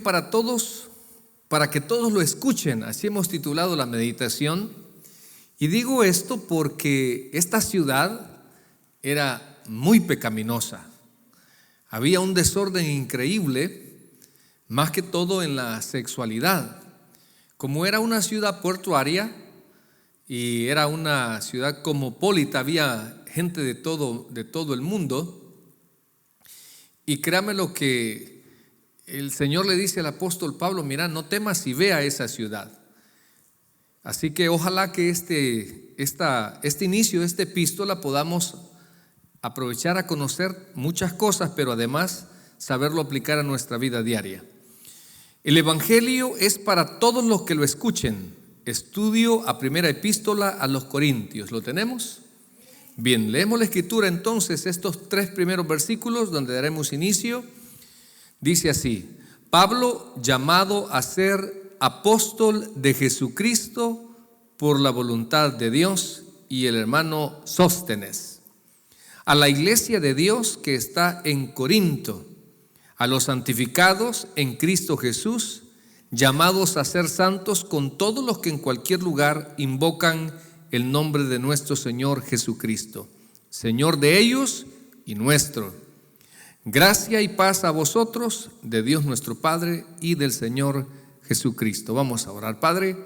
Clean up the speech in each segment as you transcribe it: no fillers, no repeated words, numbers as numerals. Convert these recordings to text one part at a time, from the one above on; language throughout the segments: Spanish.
para todos, para que todos lo escuchen. Así hemos titulado la meditación. Y digo esto porque esta ciudad era muy pecaminosa. Había un desorden increíble, más que todo en la sexualidad. Como era una ciudad portuaria y era una ciudad cosmopolita, había gente de todo el mundo. Y créame lo que el Señor le dice al apóstol Pablo: mira, no temas y ve a esa ciudad. Así que ojalá que este inicio de esta epístola podamos aprovechar a conocer muchas cosas, pero además saberlo aplicar a nuestra vida diaria. El Evangelio es para todos los que lo escuchen. Estudio a primera epístola a los Corintios. ¿Lo tenemos? Bien, leemos la escritura entonces, estos 3 primeros versículos donde daremos inicio. Dice así: Pablo, llamado a ser apóstol de Jesucristo por la voluntad de Dios, y el hermano Sóstenes, a la iglesia de Dios que está en Corinto, a los santificados en Cristo Jesús, llamados a ser santos con todos los que en cualquier lugar invocan el nombre de nuestro Señor Jesucristo, Señor de ellos y nuestro. Gracia y paz a vosotros, de Dios nuestro Padre y del Señor Jesucristo. Vamos a orar. Padre,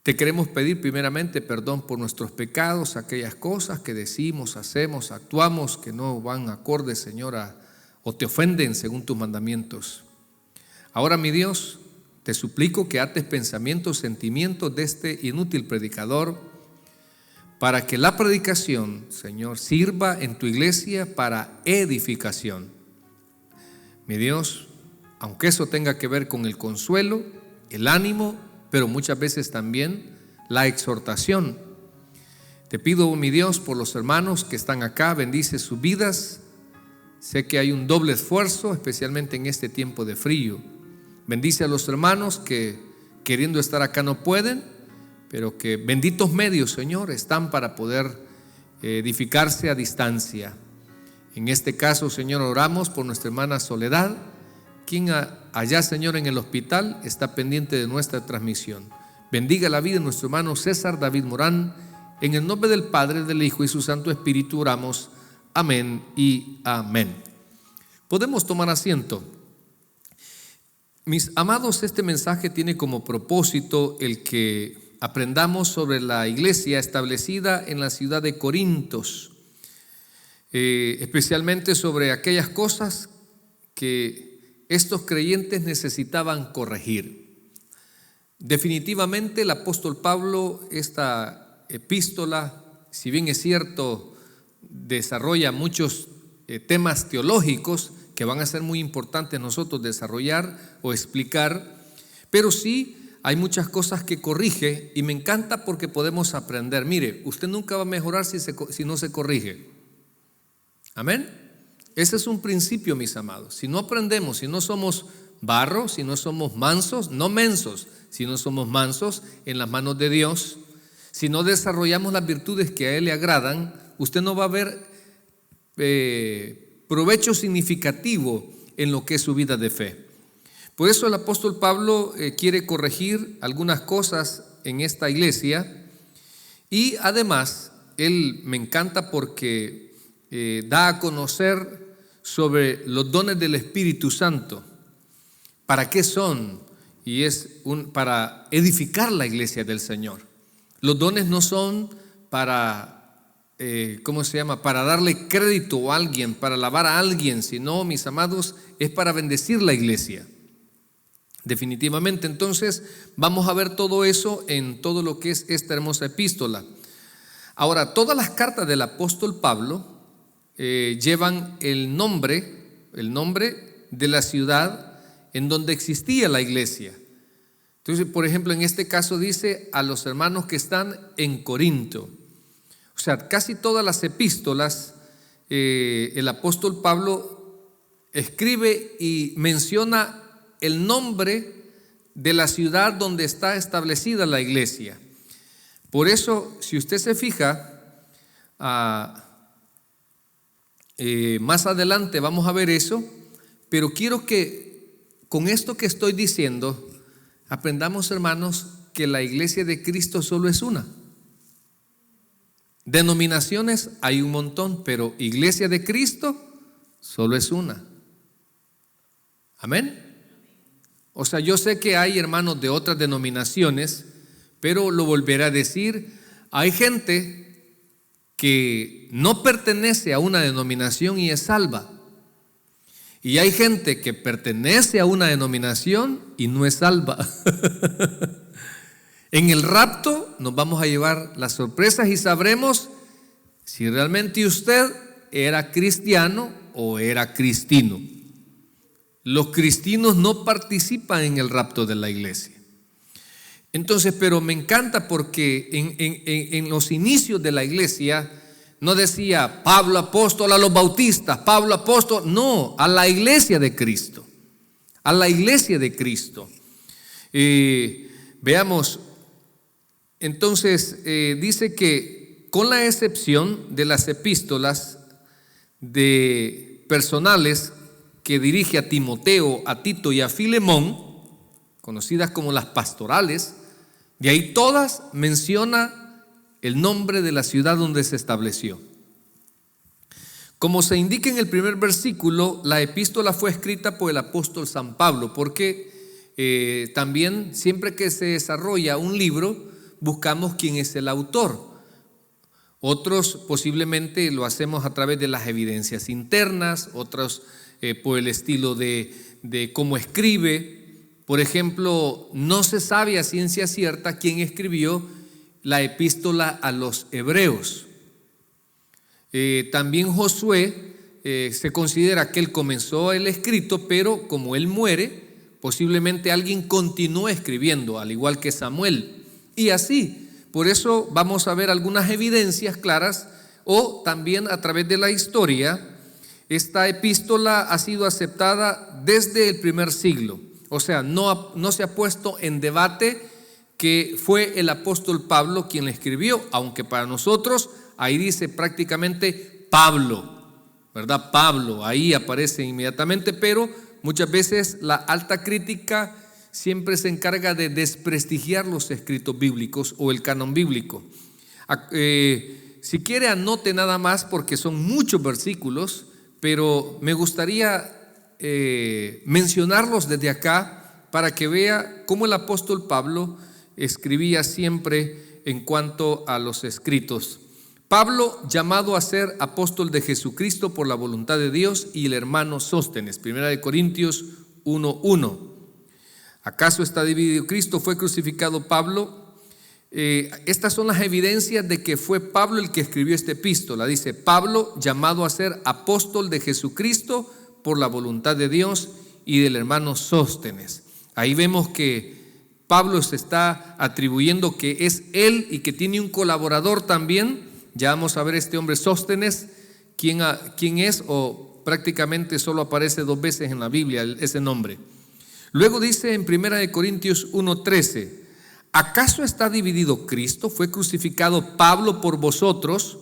te queremos pedir primeramente perdón por nuestros pecados, aquellas cosas que decimos, hacemos, actuamos que no van acorde, Señor, o te ofenden según tus mandamientos. Ahora, mi Dios, te suplico que ates pensamientos, sentimientos de este inútil predicador, para que la predicación, Señor, sirva en tu iglesia para edificación. Mi Dios, aunque eso tenga que ver con el consuelo, el ánimo, pero muchas veces también la exhortación. Te pido, mi Dios, por los hermanos que están acá, bendice sus vidas. Sé que hay un doble esfuerzo, especialmente en este tiempo de frío. Bendice a los hermanos que queriendo estar acá no pueden, pero que benditos medios, Señor, están para poder edificarse a distancia. En este caso, Señor, oramos por nuestra hermana Soledad, quien allá, Señor, en el hospital está pendiente de nuestra transmisión. Bendiga la vida de nuestro hermano César David Morán. En el nombre del Padre, del Hijo y su Santo Espíritu oramos. Amén y amén. Podemos tomar asiento. Mis amados, este mensaje tiene como propósito el que aprendamos sobre la iglesia establecida en la ciudad de Corintos, especialmente sobre aquellas cosas que estos creyentes necesitaban corregir. Definitivamente el apóstol Pablo, esta epístola, si bien es cierto, desarrolla muchos temas teológicos que van a ser muy importantes nosotros desarrollar o explicar, pero sí hay muchas cosas que corrige y me encanta porque podemos aprender. Mire, usted nunca va a mejorar si no se corrige. Amén. Ese es un principio, mis amados. Si no aprendemos, si no somos barro, si no somos mansos, no mensos, si no somos mansos en las manos de Dios, si no desarrollamos las virtudes que a Él le agradan, usted no va a ver provecho significativo en lo que es su vida de fe. Por eso el apóstol Pablo quiere corregir algunas cosas en esta iglesia y además él me encanta porque da a conocer sobre los dones del Espíritu Santo. ¿Para qué son? Y es para edificar la iglesia del Señor. Los dones no son para para darle crédito a alguien, para alabar a alguien, sino, mis amados, es para bendecir la iglesia. Definitivamente, entonces, vamos a ver todo eso en todo lo que es esta hermosa epístola. Ahora, todas las cartas del apóstol Pablo llevan el nombre de la ciudad en donde existía la iglesia. Entonces, por ejemplo, en este caso dice a los hermanos que están en Corinto. O sea, casi todas las epístolas, el apóstol Pablo escribe y menciona el nombre de la ciudad donde está establecida la iglesia. Por eso, si usted se fija, más adelante vamos a ver eso, pero quiero que con esto que estoy diciendo, aprendamos, hermanos, que la iglesia de Cristo solo es una. Denominaciones hay un montón, pero iglesia de Cristo solo es una. Amén. O sea, yo sé que hay hermanos de otras denominaciones, pero lo volveré a decir, hay gente que no pertenece a una denominación y es salva. Y hay gente que pertenece a una denominación y no es salva. En el rapto nos vamos a llevar las sorpresas y sabremos si realmente usted era cristiano o era cristino. Los cristinos no participan en el rapto de la iglesia. Entonces, pero me encanta porque en los inicios de la iglesia no decía Pablo apóstol a los bautistas, Pablo apóstol, no, a la iglesia de Cristo, a la iglesia de Cristo. Veamos, entonces dice que con la excepción de las epístolas de personales que dirige a Timoteo, a Tito y a Filemón, conocidas como las pastorales, de ahí todas menciona el nombre de la ciudad donde se estableció. Como se indica en el primer versículo, la epístola fue escrita por el apóstol San Pablo, porque también siempre que se desarrolla un libro, buscamos quién es el autor. Otros posiblemente lo hacemos a través de las evidencias internas, otros por el estilo de cómo escribe. Por ejemplo, no se sabe a ciencia cierta quién escribió la epístola a los hebreos. También Josué se considera que él comenzó el escrito, pero como él muere, posiblemente alguien continuó escribiendo, al igual que Samuel. Y así, por eso vamos a ver algunas evidencias claras, o también a través de la historia, esta epístola ha sido aceptada desde el primer siglo. O sea, no se ha puesto en debate que fue el apóstol Pablo quien la escribió, aunque para nosotros ahí dice prácticamente Pablo, ¿verdad? Pablo, ahí aparece inmediatamente, pero muchas veces la alta crítica siempre se encarga de desprestigiar los escritos bíblicos o el canon bíblico. Si quiere, anote nada más porque son muchos versículos, pero me gustaría mencionarlos desde acá para que vea cómo el apóstol Pablo escribía siempre en cuanto a los escritos. Pablo, llamado a ser apóstol de Jesucristo por la voluntad de Dios, y el hermano Sóstenes, 1 Corintios 1:1. ¿Acaso está dividido Cristo? ¿Fue crucificado Pablo? Estas son las evidencias de que fue Pablo el que escribió esta epístola. Dice, Pablo, llamado a ser apóstol de Jesucristo por la voluntad de Dios, y del hermano Sóstenes. Ahí vemos que Pablo se está atribuyendo que es él y que tiene un colaborador también. Ya vamos a ver este hombre Sóstenes, quién es, o prácticamente solo aparece 2 veces en la Biblia ese nombre. Luego dice en 1 Corintios 1:13, ¿acaso está dividido Cristo? ¿Fue crucificado Pablo por vosotros?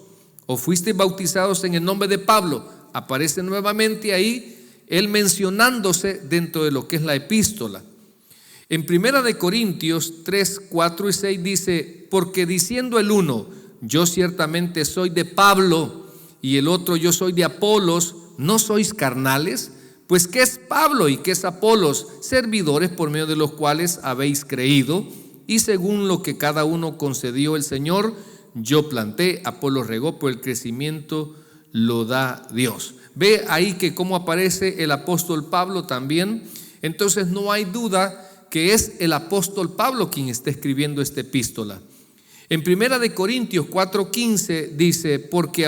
¿O fuisteis bautizados en el nombre de Pablo? Aparece nuevamente ahí él mencionándose dentro de lo que es la epístola. En 1 Corintios 3, 4 y 6 dice, porque diciendo el uno, yo ciertamente soy de Pablo, y el otro, yo soy de Apolos, ¿no sois carnales? Pues ¿qué es Pablo y qué es Apolos? Servidores por medio de los cuales habéis creído, y según lo que cada uno concedió el Señor, yo planté, Apolos regó, por el crecimiento lo da Dios. Ve ahí que cómo aparece el apóstol Pablo también. Entonces no hay duda que es el apóstol Pablo quien está escribiendo esta epístola. En 1 Corintios 4:15 dice, porque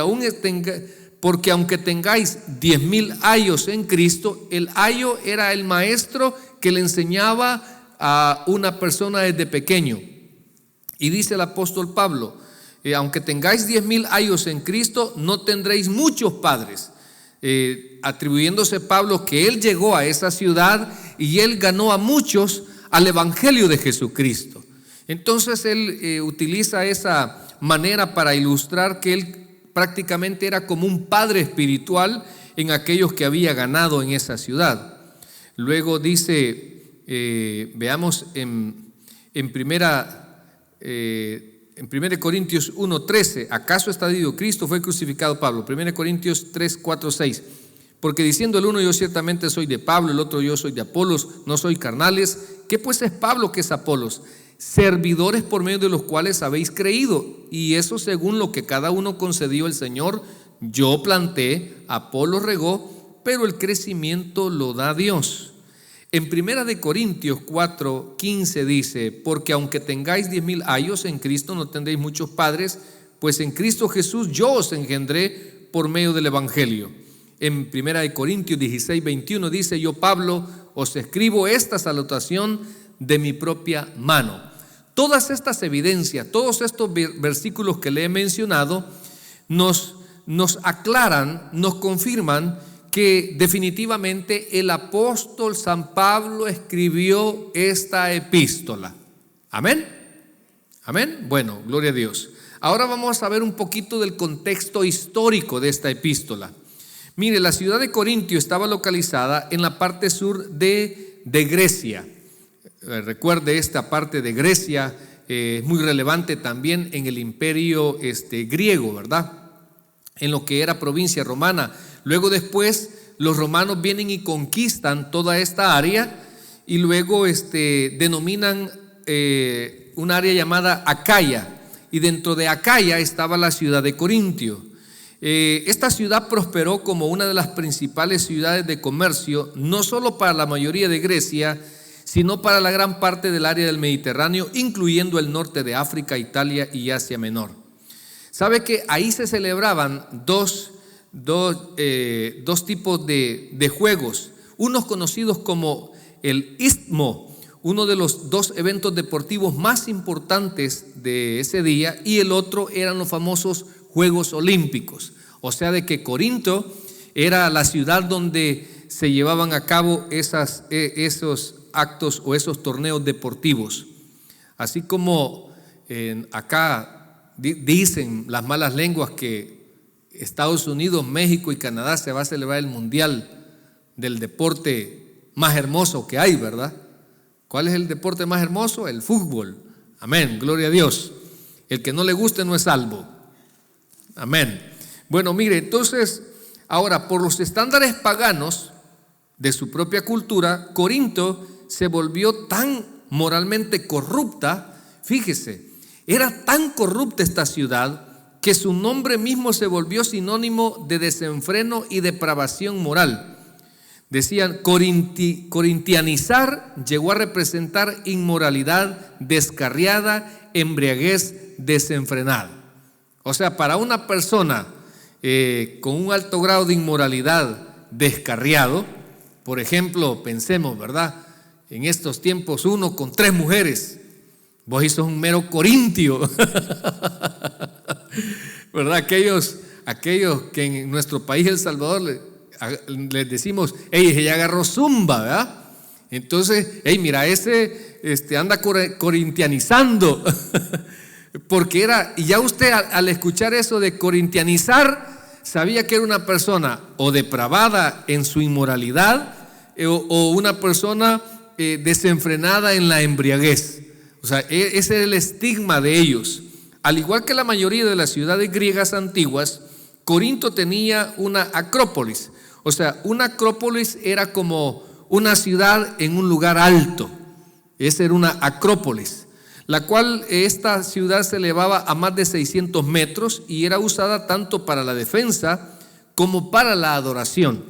aunque tengáis 10,000 ayos en Cristo, el ayo era el maestro que le enseñaba a una persona desde pequeño. Y dice el apóstol Pablo, aunque tengáis 10,000 ayos en Cristo, no tendréis muchos padres. Atribuyéndose Pablo que él llegó a esa ciudad y él ganó a muchos al evangelio de Jesucristo. Entonces él utiliza esa manera para ilustrar que él prácticamente era como un padre espiritual en aquellos que había ganado en esa ciudad. Luego dice, veamos en 1 Corintios 1:13, ¿acaso está dicho Cristo fue crucificado Pablo? 1 Corintios 3:4-6, porque diciendo el uno yo ciertamente soy de Pablo, el otro yo soy de Apolos, no soy carnales. ¿Qué pues es Pablo, que es Apolos? Servidores por medio de los cuales habéis creído, y eso según lo que cada uno concedió el Señor. Yo planté, Apolos regó, pero el crecimiento lo da Dios. En 1 Corintios 4:15 dice, porque aunque tengáis 10,000 años en Cristo, no tendréis muchos padres, pues en Cristo Jesús yo os engendré por medio del Evangelio. En 1 Corintios 16:21 dice, yo Pablo os escribo esta salutación de mi propia mano. Todas estas evidencias, todos estos versículos que le he mencionado, nos aclaran, nos confirman que definitivamente el apóstol San Pablo escribió esta epístola. ¿Amén? ¿Amén? Bueno, gloria a Dios. Ahora vamos a ver un poquito del contexto histórico de esta epístola. Mire, la ciudad de Corintio estaba localizada en la parte sur de Grecia. Recuerde, esta parte de Grecia es muy relevante también en el imperio griego, ¿verdad? En lo que era provincia romana. Luego después los romanos vienen y conquistan toda esta área y luego denominan un área llamada Acaya, y dentro de Acaya estaba la ciudad de Corintio. Esta ciudad prosperó como una de las principales ciudades de comercio, no solo para la mayoría de Grecia, sino para la gran parte del área del Mediterráneo, incluyendo el norte de África, Italia y Asia Menor. ¿Sabe que ahí se celebraban dos tipos de juegos? Unos conocidos como el Istmo, uno de los dos eventos deportivos más importantes de ese día, y el otro eran los famosos Juegos Olímpicos. O sea, de que Corinto era la ciudad donde se llevaban a cabo esos actos o esos torneos deportivos. Así como acá dicen las malas lenguas que Estados Unidos, México y Canadá se va a celebrar el mundial del deporte más hermoso que hay, ¿verdad? ¿Cuál es el deporte más hermoso? El fútbol. Amén, gloria a Dios. El que no le guste no es salvo. Amén. Bueno, mire, entonces, ahora, por los estándares paganos de su propia cultura, Corinto se volvió tan moralmente corrupta. Fíjese, era tan corrupta esta ciudad que su nombre mismo se volvió sinónimo de desenfreno y depravación moral. Decían, corintianizar llegó a representar inmoralidad descarriada, embriaguez desenfrenada. O sea, para una persona con un alto grado de inmoralidad descarriado, por ejemplo, pensemos, ¿verdad? En estos tiempos uno con 3 mujeres, vos sos un mero corintio, ¿verdad? Aquellos que en nuestro país, El Salvador, les decimos, ella agarró zumba, ¿verdad? Entonces, mira, ese anda corintianizando, porque y ya usted al escuchar eso de corintianizar, sabía que era una persona o depravada en su inmoralidad o una persona desenfrenada en la embriaguez. O sea, ese era el estigma de ellos. Al igual que la mayoría de las ciudades griegas antiguas, Corinto tenía una acrópolis. O sea, una acrópolis era como una ciudad en un lugar alto. Esa era una acrópolis, la cual esta ciudad se elevaba a más de 600 metros y era usada tanto para la defensa como para la adoración.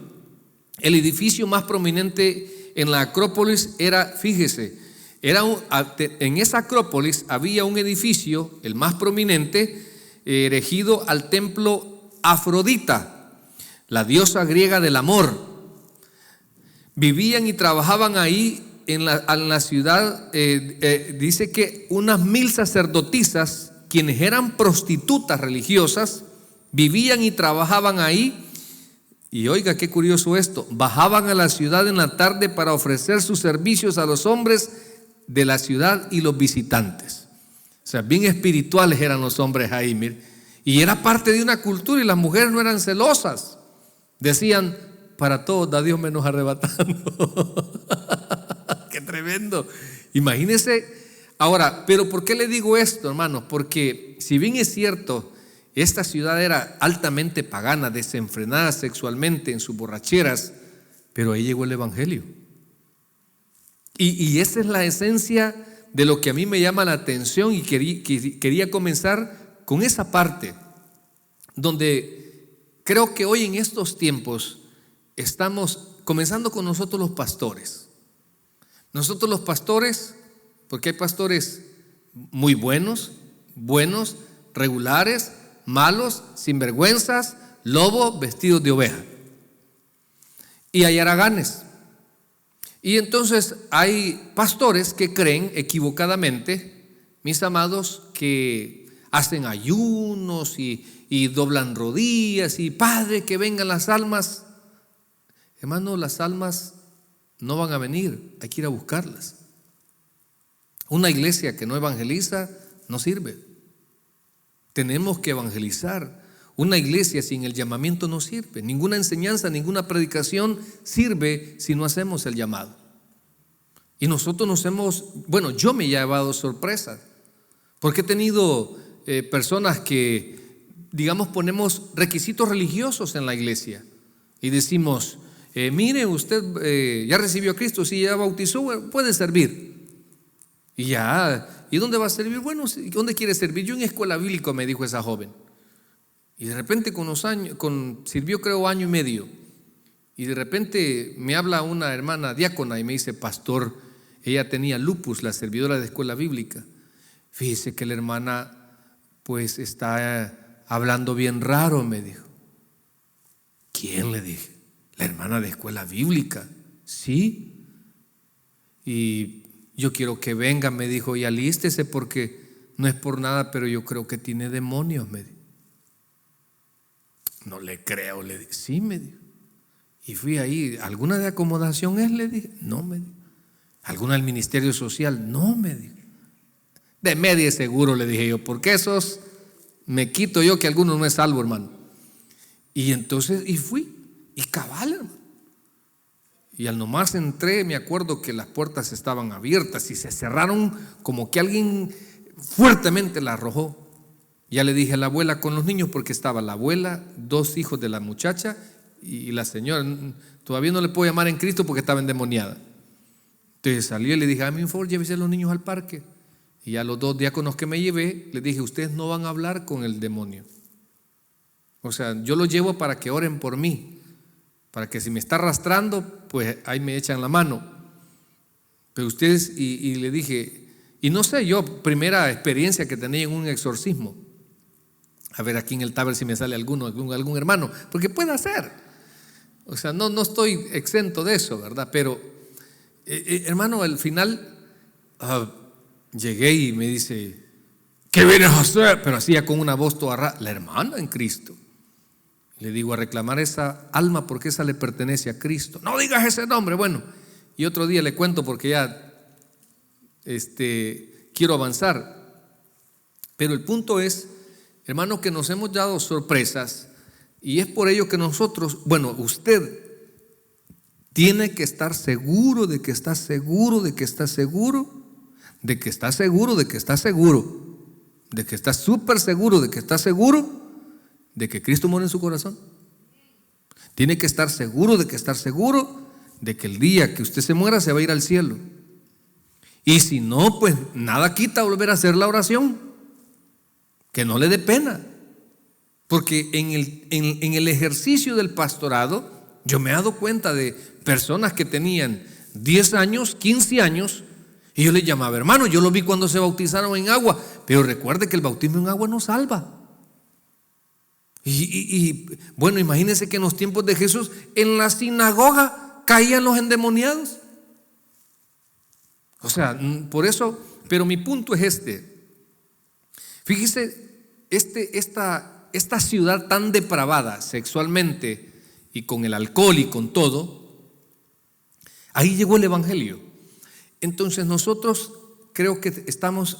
El edificio más prominente en la acrópolis era, fíjese, en esa acrópolis había un edificio, el más prominente, erigido al templo Afrodita, la diosa griega del amor. Vivían y trabajaban ahí en la ciudad, dice que unas 1,000 sacerdotisas, quienes eran prostitutas religiosas, vivían y trabajaban ahí. Y oiga, qué curioso esto, bajaban a la ciudad en la tarde para ofrecer sus servicios a los hombres de la ciudad y los visitantes. O sea, bien espirituales eran los hombres ahí, mire. Y era parte de una cultura, y las mujeres no eran celosas. Decían, para todos da Dios menos arrebatando. ¡Qué tremendo! Imagínense. Ahora, ¿pero por qué le digo esto, hermanos? Porque si bien es cierto, esta ciudad era altamente pagana, desenfrenada sexualmente en sus borracheras, pero ahí llegó el evangelio. Y esa es la esencia de lo que a mí me llama la atención, y quería comenzar con esa parte, donde creo que hoy en estos tiempos estamos comenzando con nosotros los pastores. Nosotros los pastores, porque hay pastores muy buenos, regulares, malos, sinvergüenzas, lobos vestidos de oveja. Y hay haraganes. Y entonces hay pastores que creen equivocadamente, mis amados, que hacen ayunos y doblan rodillas y Padre, que vengan las almas. Hermano, las almas no van a venir, hay que ir a buscarlas. Una iglesia que no evangeliza no sirve. Tenemos que evangelizar. Una iglesia sin el llamamiento no sirve. Ninguna enseñanza, ninguna predicación sirve si no hacemos el llamado. Y nosotros yo me he llevado sorpresas, porque he tenido personas que, digamos, ponemos requisitos religiosos en la iglesia y decimos, mire, usted ya recibió a Cristo, si ya bautizó, puede servir. ¿Y dónde va a servir? Bueno, ¿dónde quiere servir? Yo en escuela bíblica, me dijo esa joven. Y de repente con los años, sirvió creo 1 año y medio. Y de repente me habla una hermana diácona y me dice, pastor, ella tenía lupus, la servidora de escuela bíblica. Fíjese que la hermana pues está hablando bien raro, me dijo. ¿Quién? Le dije. La hermana de escuela bíblica. Sí. Y yo quiero que venga, me dijo, y alístese porque no es por nada, pero yo creo que tiene demonios, me dijo. No le creo, le dije. Sí, me dijo. Y fui ahí. ¿Alguna de acomodación es? Le dije. No, me dijo. ¿Alguna del ministerio social? No, me dijo. De media seguro, le dije yo, porque esos me quito yo que alguno no es salvo, hermano. Y entonces, y fui, y cabal, hermano. Y al nomás entré, me acuerdo que las puertas estaban abiertas y se cerraron como que alguien fuertemente la arrojó. Ya le dije a la abuela con los niños, porque estaba la abuela, 2 hijos de la muchacha y la señora. Todavía no le puedo llamar en Cristo porque estaba endemoniada. Entonces salí y le dije, por favor, llévese a los niños al parque. Y a los 2 diáconos que me llevé, les dije, ustedes no van a hablar con el demonio. O sea, yo los llevo para que oren por mí, para que si me está arrastrando, pues ahí me echan la mano. Pero ustedes, y le dije, y no sé, yo, primera experiencia que tenía en un exorcismo. A ver aquí en el taber si me sale algún hermano, porque puede ser. O sea, no estoy exento de eso, ¿verdad? Pero, hermano, al final llegué y me dice, ¿qué vienes a hacer? Pero hacía con una voz toda rara, la hermana en Cristo. Le digo, a reclamar esa alma porque esa le pertenece a Cristo. No digas ese nombre. Bueno, y otro día le cuento porque ya quiero avanzar. Pero el punto es, hermano, que nos hemos dado sorpresas, y es por ello que nosotros, usted tiene que estar seguro de que está seguro, de que está seguro, de que está seguro, de que está seguro, de que está súper seguro, de que está seguro de que Cristo mora en su corazón. Tiene que estar seguro de que el día que usted se muera se va a ir al cielo. Y si no, pues nada quita volver a hacer la oración, que no le dé pena, porque en el ejercicio del pastorado yo me he dado cuenta de personas que tenían 10 años, 15 años, y yo les llamaba, hermano, yo lo vi cuando se bautizaron en agua, pero recuerde que el bautismo en agua no salva. Bueno, imagínense que en los tiempos de Jesús en la sinagoga caían los endemoniados. O sea, por eso, pero mi punto es fíjese, esta ciudad tan depravada sexualmente y con el alcohol y con todo, ahí llegó el evangelio. Entonces nosotros creo que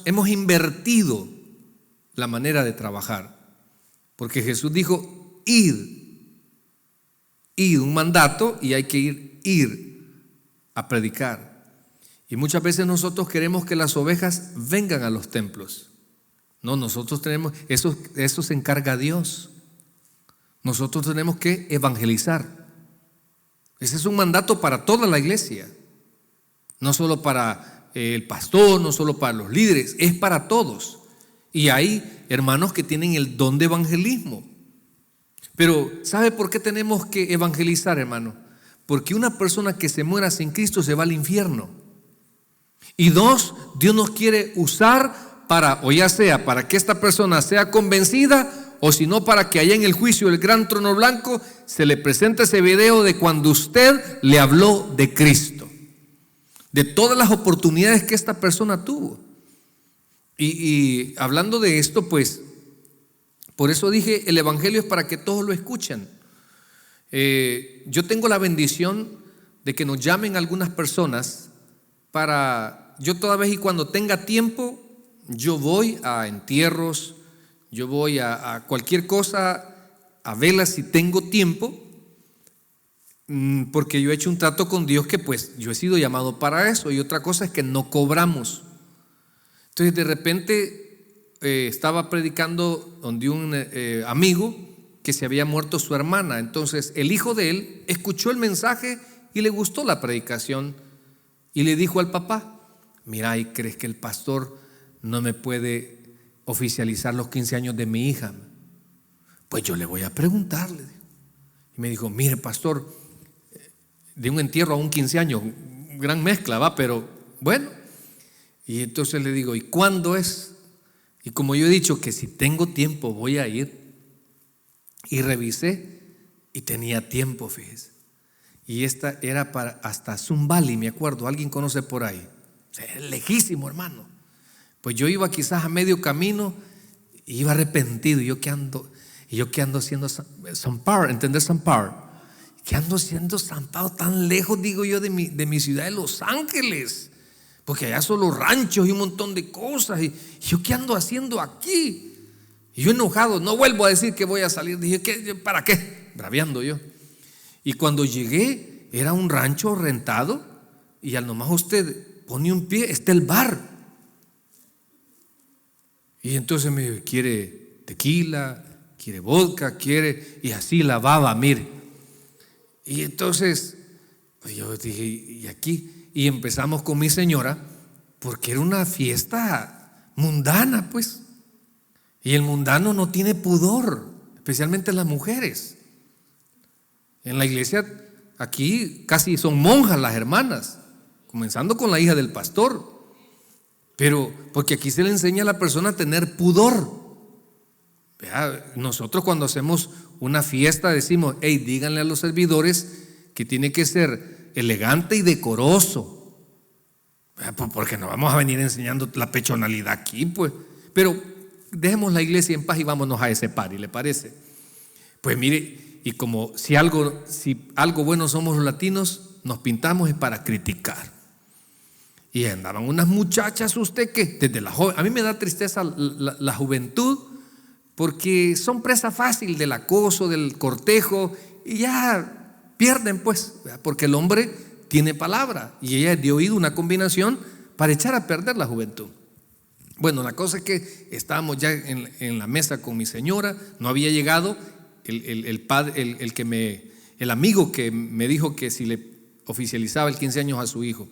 hemos invertido la manera de trabajar. Porque Jesús dijo, id Ir, un mandato, y hay que ir a predicar. Y muchas veces nosotros queremos que las ovejas vengan a los templos. No, nosotros tenemos, eso se encarga Dios. Nosotros tenemos que evangelizar. Ese es un mandato para toda la iglesia. No solo para el pastor, no solo para los líderes, es para todos. Y hay hermanos que tienen el don de evangelismo. Pero ¿sabe por qué tenemos que evangelizar, hermano? Porque una persona que se muera sin Cristo se va al infierno. Y dos, Dios nos quiere usar para, o ya sea para que esta persona sea convencida, o si no, para que allá en el juicio del gran trono blanco se le presente ese video de cuando usted le habló de Cristo, de todas las oportunidades que esta persona tuvo. Y hablando de esto, pues, por eso dije, el evangelio es para que todos lo escuchen. Yo tengo la bendición de que nos llamen algunas personas para, yo toda vez y cuando tenga tiempo, yo voy a entierros, yo voy a cualquier cosa, a verla si tengo tiempo, porque yo he hecho un trato con Dios que pues yo he sido llamado para eso. Y otra cosa es que no cobramos. Entonces de repente estaba predicando donde un amigo que se había muerto su hermana. Entonces el hijo de él escuchó el mensaje y le gustó la predicación y le dijo al papá: mira, ¿y crees que el pastor no me puede oficializar los 15 años de mi hija? Pues yo le voy a preguntarle. Y me dijo: mire, pastor, de un entierro a un 15 años, gran mezcla, va, pero bueno. Y entonces le digo: ¿y cuándo es? Y como yo he dicho que si tengo tiempo voy a ir, y revisé y tenía tiempo, fíjese. Y esta era para hasta Zumbali, me acuerdo, alguien conoce por ahí, es lejísimo, hermano. Pues yo iba quizás a medio camino y iba arrepentido. Y yo que ando haciendo Sampar, ¿entender Sampar? ¿Qué ando haciendo zampado tan lejos, digo yo, de mi ciudad de Los Ángeles? Porque allá son los ranchos y un montón de cosas. Y yo qué ando haciendo aquí. Y yo enojado, no vuelvo a decir que voy a salir. Dije: ¿para qué? Braviando yo. Y cuando llegué, era un rancho rentado. Y al nomás usted pone un pie, está el bar. Y entonces me dijo: ¿quiere tequila? ¿Quiere vodka? ¿Quiere? Y así la baba, mire. Y entonces yo dije: ¿y aquí? Y empezamos con mi señora, porque era una fiesta mundana, pues. Y el mundano no tiene pudor, especialmente las mujeres. En la iglesia aquí casi son monjas las hermanas, comenzando con la hija del pastor. Pero porque aquí se le enseña a la persona a tener pudor. Vea, nosotros cuando hacemos una fiesta decimos: hey, díganle a los servidores que tiene que ser elegante y decoroso. Vea, porque no vamos a venir enseñando la pechonalidad aquí, pues. Pero dejemos la iglesia en paz y vámonos a ese party, ¿le parece? Pues mire, y como si algo bueno somos los latinos, nos pintamos es para criticar. Y andaban unas muchachas, usted que desde la joven, a mí me da tristeza la juventud, porque son presa fácil del acoso, del cortejo, y ya pierden, pues, porque el hombre tiene palabra y ella es de oído, una combinación para echar a perder la juventud. Bueno, la cosa es que estábamos ya en la mesa con mi señora, no había llegado el amigo que me dijo que si le oficializaba el 15 años a su hijo.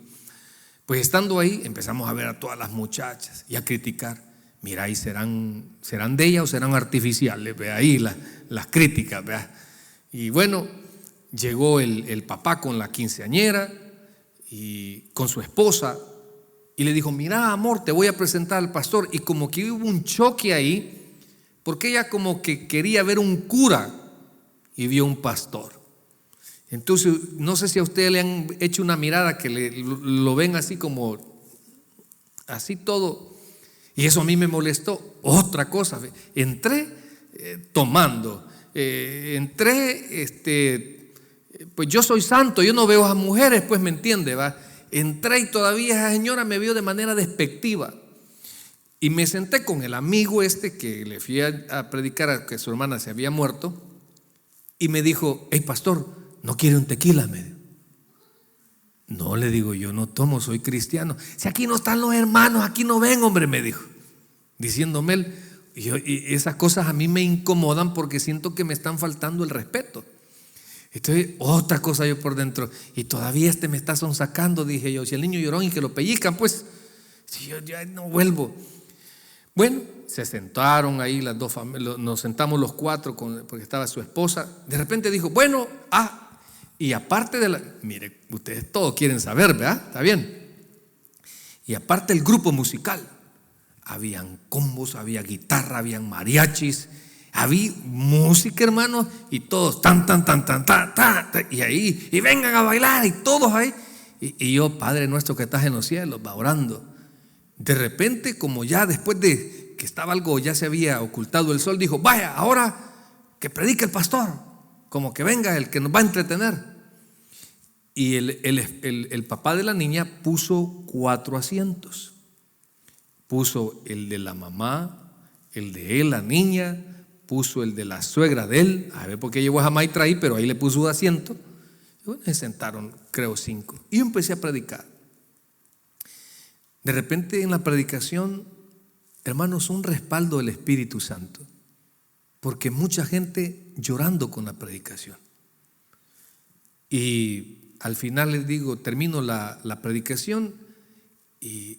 Pues estando ahí empezamos a ver a todas las muchachas y a criticar. Mira, ahí serán de ella o serán artificiales, ve ahí las críticas, vea. Y bueno, llegó el papá con la quinceañera y con su esposa y le dijo: mira, amor, te voy a presentar al pastor. Y como que hubo un choque ahí, porque ella como que quería ver un cura y vio un pastor. Entonces, no sé si a ustedes le han hecho una mirada que lo ven así como, así todo. Y eso a mí me molestó. Otra cosa, entré tomando, pues yo soy santo, yo no veo a mujeres, pues me entiende, ¿va? Entré y todavía esa señora me vio de manera despectiva. Y me senté con el amigo que le fui a predicar a que su hermana se había muerto. Y me dijo: hey, pastor, ¿no quiere un tequila? Me dijo. No, le digo, yo no tomo, soy cristiano. Si aquí no están los hermanos, aquí no ven, hombre, me dijo, diciéndome él. Y esas cosas a mí me incomodan porque siento que me están faltando el respeto. Entonces, otra cosa yo por dentro, y todavía me está sonsacando, dije yo, si el niño lloró y que lo pellizcan, pues, si yo ya no vuelvo. Bueno, se sentaron ahí las dos familias, nos sentamos los cuatro, porque estaba su esposa. De repente dijo, bueno, y aparte mire, ustedes todos quieren saber, ¿verdad? Está bien. Y aparte el grupo musical, habían combos, había guitarra, habían mariachis, había música, hermanos, y todos tan, y ahí, y vengan a bailar, y todos ahí. Y yo, Padre nuestro que estás en los cielos, va orando. De repente, como ya después de que estaba algo, ya se había ocultado el sol, dijo, vaya, ahora que predique el pastor, como que venga el que nos va a entretener. Y el papá de la niña puso 4 asientos. Puso el de la mamá, el de él, la niña, puso el de la suegra de él, a ver por qué llevó a Jamaitra ahí, pero ahí le puso un asiento. Y bueno, se sentaron, creo, 5. Y yo empecé a predicar. De repente en la predicación, hermanos, un respaldo del Espíritu Santo, porque mucha gente llorando con la predicación. Y al final les digo, termino la predicación y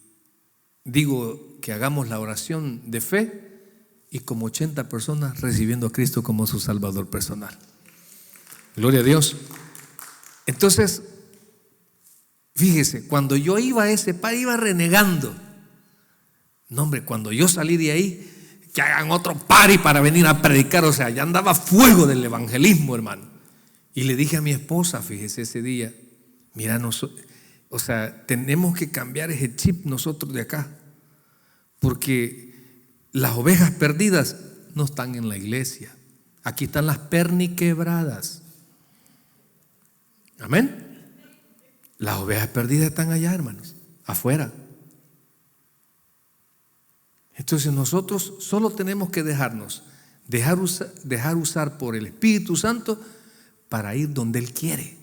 digo que hagamos la oración de fe, y como 80 personas recibiendo a Cristo como su Salvador personal. Gloria a Dios. Entonces, fíjese, cuando yo iba a ese par, iba renegando. No, hombre, cuando yo salí de ahí, que hagan otro party para venir a predicar. O sea, ya andaba fuego del evangelismo, hermano. Y le dije a mi esposa, fíjese, ese día, mira, o sea, tenemos que cambiar ese chip nosotros de acá, porque las ovejas perdidas no están en la iglesia. Aquí están las perniquebradas. Amén. Las ovejas perdidas están allá, hermanos, afuera. Entonces nosotros solo tenemos que dejar usar por el Espíritu Santo para ir donde Él quiere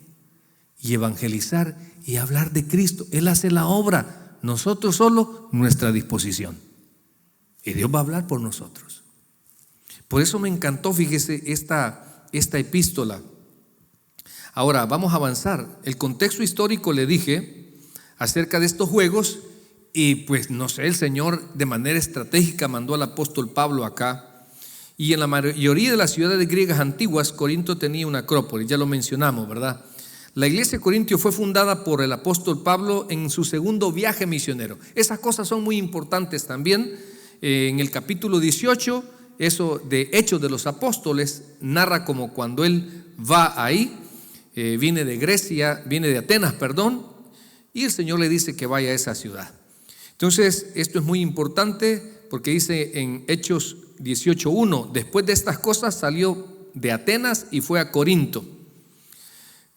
y evangelizar y hablar de Cristo. Él hace la obra, nosotros solo nuestra disposición, y Dios va a hablar por nosotros. Por eso me encantó, fíjese, esta epístola. Ahora vamos a avanzar. El contexto histórico le dije acerca de estos juegos, y pues no sé, el Señor de manera estratégica mandó al apóstol Pablo acá. Y en la mayoría de las ciudades griegas antiguas, Corinto tenía una acrópolis, ya lo mencionamos, ¿verdad? La iglesia de Corintio fue fundada por el apóstol Pablo en su segundo viaje misionero. Esas cosas son muy importantes también. En el capítulo 18, eso de Hechos de los Apóstoles, narra como cuando él va ahí, viene de Atenas, y el Señor le dice que vaya a esa ciudad. Entonces, esto es muy importante porque dice en Hechos 18:1, después de estas cosas salió de Atenas y fue a Corinto.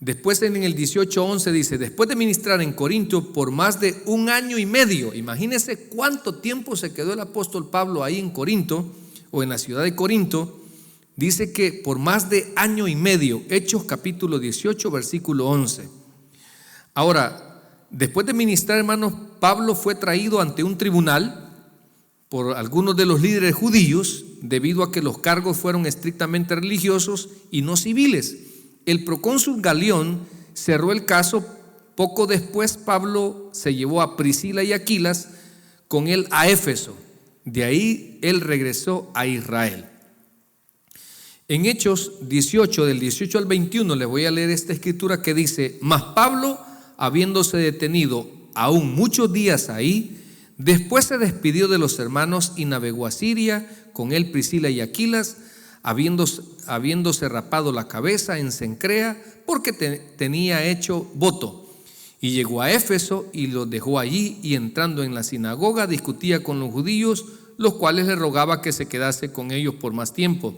Después en el 18:11 dice, después de ministrar en Corinto por más de 1 año y medio, imagínense cuánto tiempo se quedó el apóstol Pablo ahí en Corinto, o en la ciudad de Corinto. Dice que por más de 1 año y medio, Hechos capítulo 18, versículo 11. Ahora, después de ministrar, hermanos, Pablo fue traído ante un tribunal por algunos de los líderes judíos, debido a que los cargos fueron estrictamente religiosos y no civiles. El procónsul Galión cerró el caso. Poco después Pablo se llevó a Priscila y Aquilas con él a Éfeso. De ahí él regresó a Israel. En Hechos 18, del 18 al 21, les voy a leer esta escritura que dice, mas Pablo, habiéndose detenido aún muchos días ahí, después se despidió de los hermanos y navegó a Siria, con él Priscila y Aquilas, habiéndose rapado la cabeza en Cencrea, porque tenía hecho voto. Y llegó a Éfeso y los dejó allí, y entrando en la sinagoga discutía con los judíos, los cuales le rogaba que se quedase con ellos por más tiempo.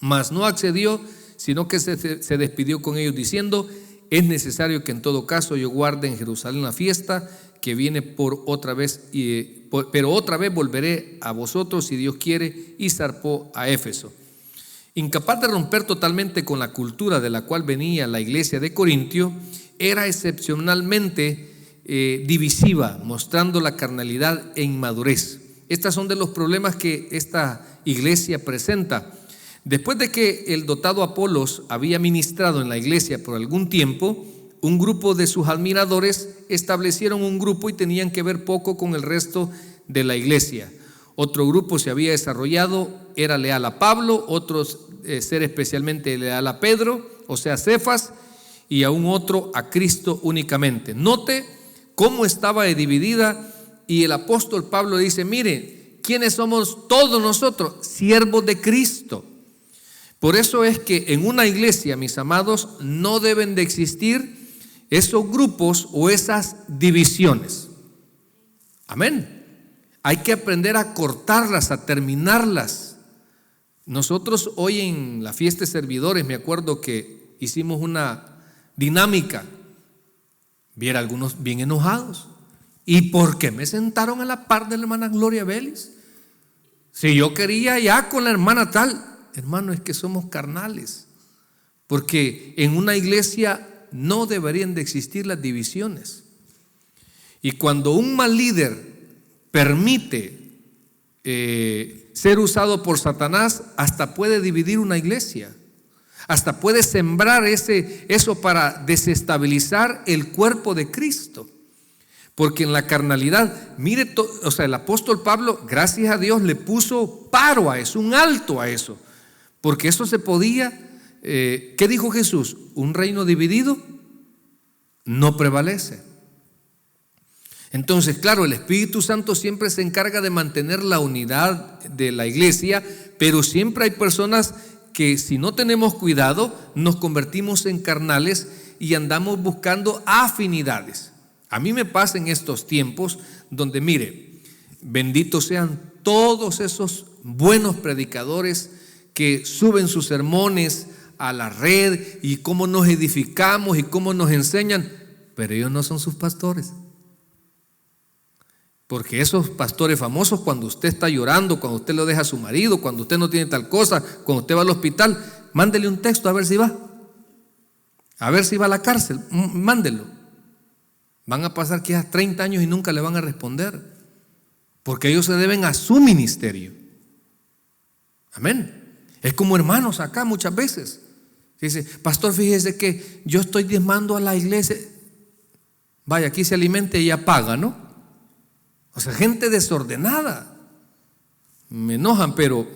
Mas no accedió, sino que se despidió con ellos diciendo, es necesario que en todo caso yo guarde en Jerusalén la fiesta que viene por otra vez, pero otra vez volveré a vosotros si Dios quiere, y zarpó a Éfeso. Incapaz de romper totalmente con la cultura de la cual venía la iglesia de Corintio, era excepcionalmente divisiva, mostrando la carnalidad e inmadurez. Estos son de los problemas que esta iglesia presenta. Después de que el dotado Apolos había ministrado en la iglesia por algún tiempo, un grupo de sus admiradores establecieron un grupo y tenían que ver poco con el resto de la iglesia. Otro grupo se había desarrollado, era leal a Pablo, otros ser especialmente leal a Pedro, o sea, Cefas, y a un otro a Cristo únicamente. Note cómo estaba dividida, y el apóstol Pablo dice: mire, ¿quiénes somos todos nosotros? Siervos de Cristo. Por eso es que en una iglesia, mis amados, no deben de existir esos grupos o esas divisiones. Amén. Hay que aprender a cortarlas, a terminarlas. Nosotros hoy en la fiesta de servidores, me acuerdo que hicimos una dinámica. Viera algunos bien enojados. ¿Y por qué me sentaron a la par de la hermana Gloria Vélez? Si yo quería ya con la hermana tal. Hermano, es que somos carnales. Porque en una iglesia no deberían de existir las divisiones. Y cuando un mal líder permite ser usado por Satanás, hasta puede dividir una iglesia, hasta puede sembrar eso para desestabilizar el cuerpo de Cristo. Porque en la carnalidad, mire, el apóstol Pablo, gracias a Dios, le puso paro a eso, un alto a eso, porque eso se podía. ¿Qué dijo Jesús? Un reino dividido no prevalece. Entonces, claro, el Espíritu Santo siempre se encarga de mantener la unidad de la iglesia, pero siempre hay personas que, si no tenemos cuidado, nos convertimos en carnales y andamos buscando afinidades. A mí me pasa en estos tiempos donde, mire, benditos sean todos esos buenos predicadores que suben sus sermones a la red y cómo nos edificamos y cómo nos enseñan, pero ellos no son sus pastores. Porque esos pastores famosos, cuando usted está llorando, cuando usted lo deja a su marido, cuando usted no tiene tal cosa, cuando usted va al hospital, mándele un texto a ver si va. A ver si va a la cárcel, mándelo. Van a pasar quizás 30 años y nunca le van a responder, porque ellos se deben a su ministerio. Amén. Es como hermanos acá muchas veces. Dice: pastor, fíjese que yo estoy diezmando a la iglesia. Vaya, aquí se alimenta y ella paga, ¿no? O sea, gente desordenada. Me enojan, pero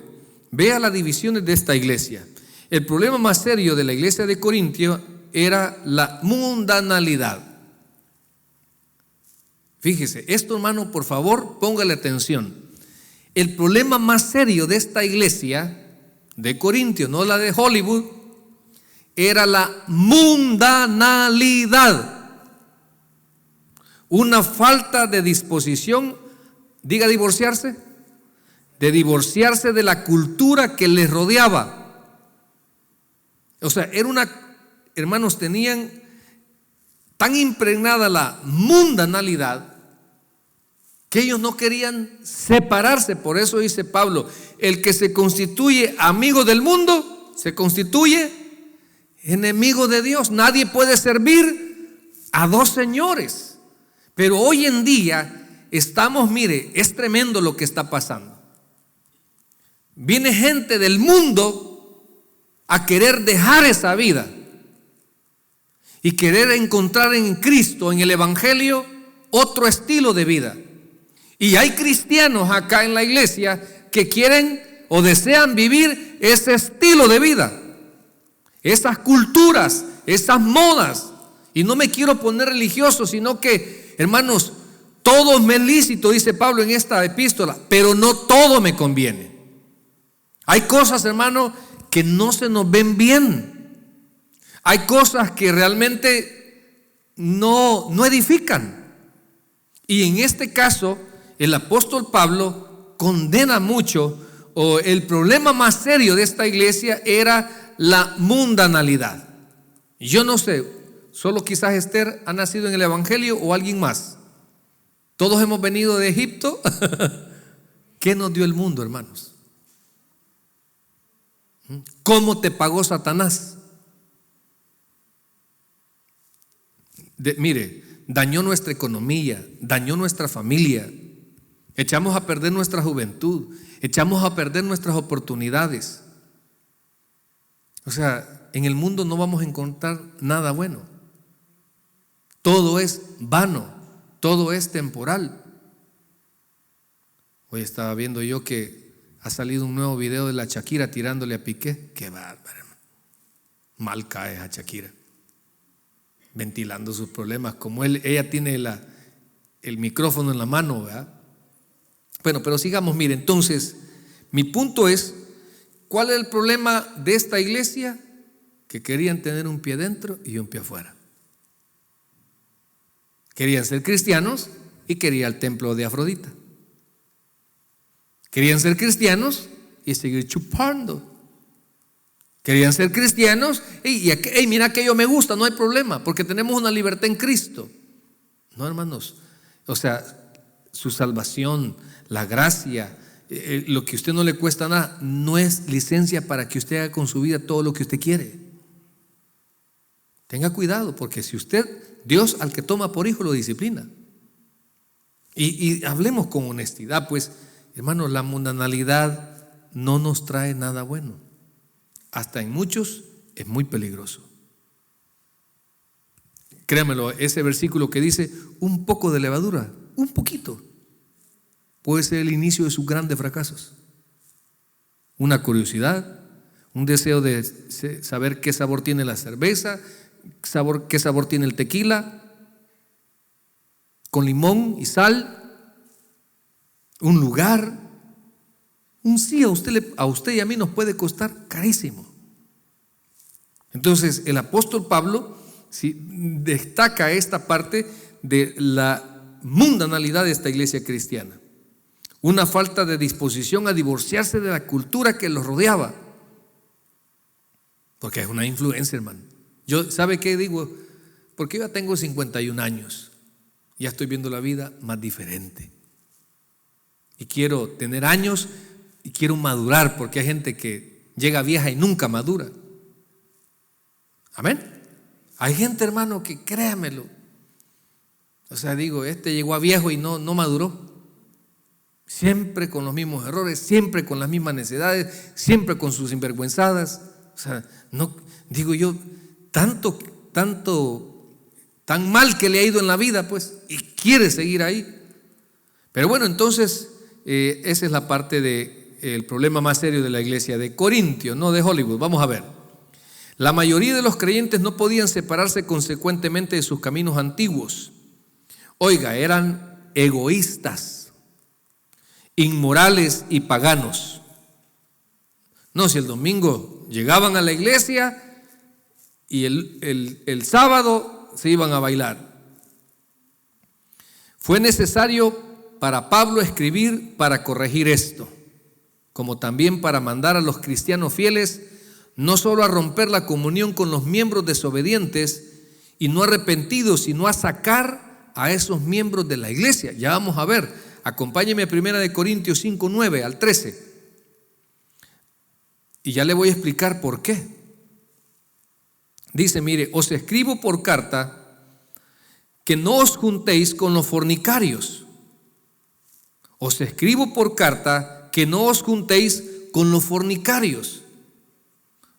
vea las divisiones de esta iglesia. El problema más serio de la iglesia de Corintio era la mundanalidad. Fíjese, esto, hermano, por favor, póngale atención. El problema más serio de esta iglesia de Corintio, no la de Hollywood, era la mundanalidad. Una falta de disposición, diga divorciarse, de divorciarse de la cultura que les rodeaba. O sea, hermanos, tenían tan impregnada la mundanalidad que ellos no querían separarse. Por eso dice Pablo: el que se constituye amigo del mundo se constituye enemigo de Dios. Nadie puede servir a dos señores. Pero hoy en día estamos, mire, es tremendo lo que está pasando. Viene gente del mundo a querer dejar esa vida y querer encontrar en Cristo, en el Evangelio, otro estilo de vida. Y hay cristianos acá en la iglesia que quieren o desean vivir ese estilo de vida, esas culturas, esas modas. Y no me quiero poner religioso, sino que, hermanos, todo me es lícito, dice Pablo en esta epístola, pero no todo me conviene. Hay cosas, hermano, que no se nos ven bien. Hay cosas que realmente no edifican. Y en este caso, el apóstol Pablo condena mucho, o el problema más serio de esta iglesia era la mundanalidad. Yo no sé, solo quizás Esther ha nacido en el Evangelio o alguien más. Todos hemos venido de Egipto. ¿Qué nos dio el mundo, hermanos? ¿Cómo te pagó Satanás? Mire, dañó nuestra economía, dañó nuestra familia, echamos a perder nuestra juventud, echamos a perder nuestras oportunidades. O sea, en el mundo no vamos a encontrar nada bueno. Todo es vano, todo es temporal. Hoy estaba viendo yo que ha salido un nuevo video de la Shakira tirándole a Piqué. Qué bárbaro. Mal cae a Shakira, ventilando sus problemas, como ella tiene el micrófono en la mano, ¿verdad? Bueno, pero sigamos. Mire, entonces, mi punto es, ¿cuál es el problema de esta iglesia? Que querían tener un pie dentro y un pie afuera. Querían ser cristianos y quería el templo de Afrodita. Querían ser cristianos y seguir chupando. Querían ser cristianos y mira, aquello me gusta, no hay problema, porque tenemos una libertad en Cristo. No, hermanos, o sea, su salvación, la gracia, lo que a usted no le cuesta nada, no es licencia para que usted haga con su vida todo lo que usted quiere. Tenga cuidado, porque si Dios al que toma por hijo lo disciplina. Y hablemos con honestidad, pues, hermanos, la mundanalidad no nos trae nada bueno. Hasta en muchos es muy peligroso. Créamelo, ese versículo que dice un poco de levadura, un poquito, puede ser el inicio de sus grandes fracasos. Una curiosidad, un deseo de saber qué sabor tiene la cerveza, qué sabor tiene el tequila, con limón y sal, un lugar. Un sí a usted y a mí nos puede costar carísimo. Entonces el apóstol Pablo destaca esta parte de la mundanalidad de esta iglesia cristiana. Una falta de disposición a divorciarse de la cultura que los rodeaba. Porque es una influencia, hermano. Yo, ¿sabe qué digo? Porque yo ya tengo 51 años. Ya estoy viendo la vida más diferente. Y quiero tener años y quiero madurar, porque hay gente que llega vieja y nunca madura. Amén. Hay gente, hermano, que créamelo. O sea, digo, llegó a viejo y no maduró. Siempre con los mismos errores, siempre con las mismas necesidades, siempre con sus sinvergüenzadas. O sea, no, digo yo, tan mal que le ha ido en la vida, pues, y quiere seguir ahí. Pero bueno, entonces, esa es la parte del problema más serio de la iglesia de Corintios, no de Hollywood. Vamos a ver. La mayoría de los creyentes no podían separarse consecuentemente de sus caminos antiguos. Oiga, eran egoístas, inmorales y paganos. No, si el domingo llegaban a la iglesia y el sábado se iban a bailar. Fue necesario para Pablo escribir para corregir esto, como también para mandar a los cristianos fieles no solo a romper la comunión con los miembros desobedientes y no arrepentidos, sino a sacar a esos miembros de la iglesia. Ya vamos a ver, acompáñeme a 1 Corintios 5, 9 al 13. Y ya le voy a explicar por qué. Dice, mire, os escribo por carta que no os juntéis con los fornicarios. Os escribo por carta que no os juntéis con los fornicarios.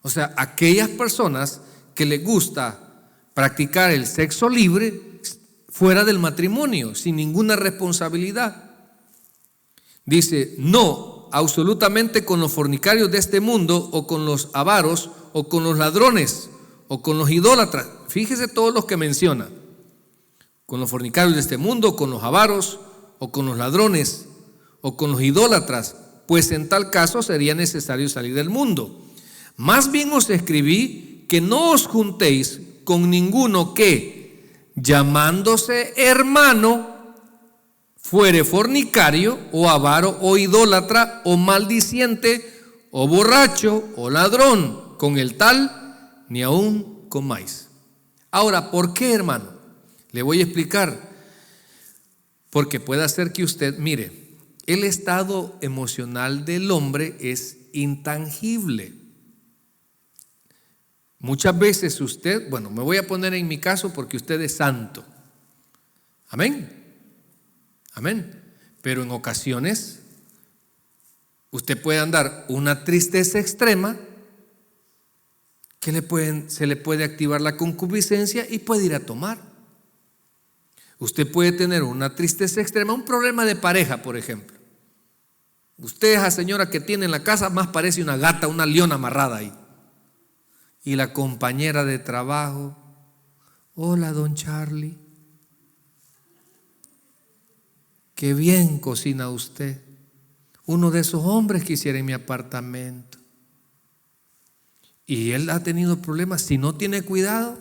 O sea, aquellas personas que les gusta practicar el sexo libre fuera del matrimonio, sin ninguna responsabilidad. Dice, no, absolutamente con los fornicarios de este mundo, o con los avaros, o con los ladrones, o con los idólatras. Fíjese todos los que menciona. Con los fornicarios de este mundo, con los avaros, o con los ladrones, o con los idólatras, pues en tal caso sería necesario salir del mundo. Más bien os escribí que no os juntéis con ninguno que, llamándose hermano, fuere fornicario, o avaro, o idólatra, o maldiciente, o borracho, o ladrón. Con el tal, ni aún comáis. Ahora, ¿por qué, hermano? Le voy a explicar. Porque puede ser que usted, mire, el estado emocional del hombre es intangible. Muchas veces usted, bueno, me voy a poner en mi caso porque usted es santo. Amén. Amén. Pero en ocasiones usted puede andar una tristeza extrema que se le puede activar la concupiscencia y puede ir a tomar. Usted puede tener una tristeza extrema, un problema de pareja, por ejemplo. Usted, esa señora que tiene en la casa, más parece una gata, una leona amarrada ahí. Y la compañera de trabajo, hola, don Charlie, qué bien cocina usted. Uno de esos hombres quisiera en mi apartamento. Y él ha tenido problemas, si no tiene cuidado,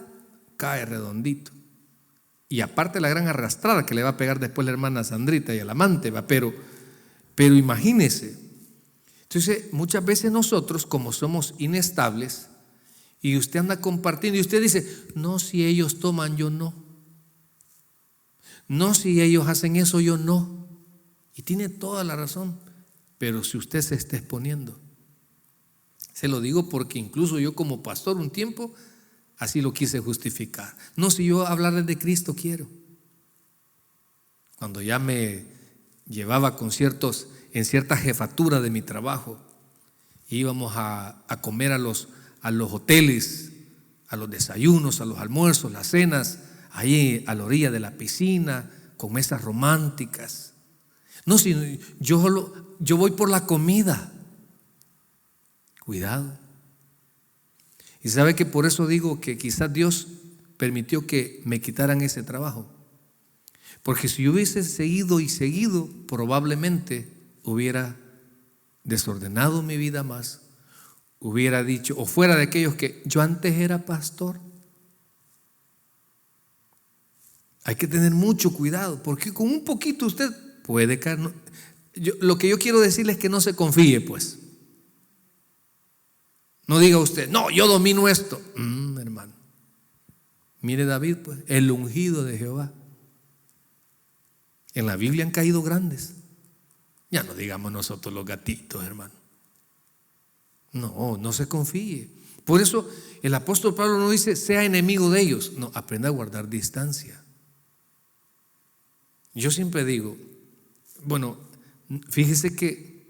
cae redondito. Y aparte la gran arrastrada que le va a pegar después la hermana Sandrita y al amante, pero imagínese. Entonces, muchas veces nosotros, como somos inestables, y usted anda compartiendo y usted dice, no, si ellos toman, yo no. No, si ellos hacen eso, yo no. Y tiene toda la razón. Pero si usted se está exponiendo, se lo digo porque incluso yo como pastor un tiempo así lo quise justificar. No, si yo hablarles de Cristo quiero. Cuando ya me llevaba en cierta jefatura de mi trabajo, íbamos a comer a los hoteles, a los desayunos, a los almuerzos, las cenas, ahí a la orilla de la piscina, con mesas románticas. No, si yo voy por la comida. Cuidado. Y sabe que por eso digo que quizás Dios permitió que me quitaran ese trabajo. Porque si yo hubiese seguido, probablemente hubiera desordenado mi vida más. Hubiera dicho, o fuera de aquellos que yo antes era pastor. Hay que tener mucho cuidado, porque con un poquito usted puede caer. Lo que yo quiero decirle es que no se confíe, pues. No diga usted, no, yo domino esto. Hermano, mire David, pues, el ungido de Jehová. En la Biblia han caído grandes. Ya no digamos nosotros los gatitos, hermano. No se confíe. Por eso el apóstol Pablo no dice, sea enemigo de ellos. No, aprenda a guardar distancia. Yo siempre digo, bueno, fíjese que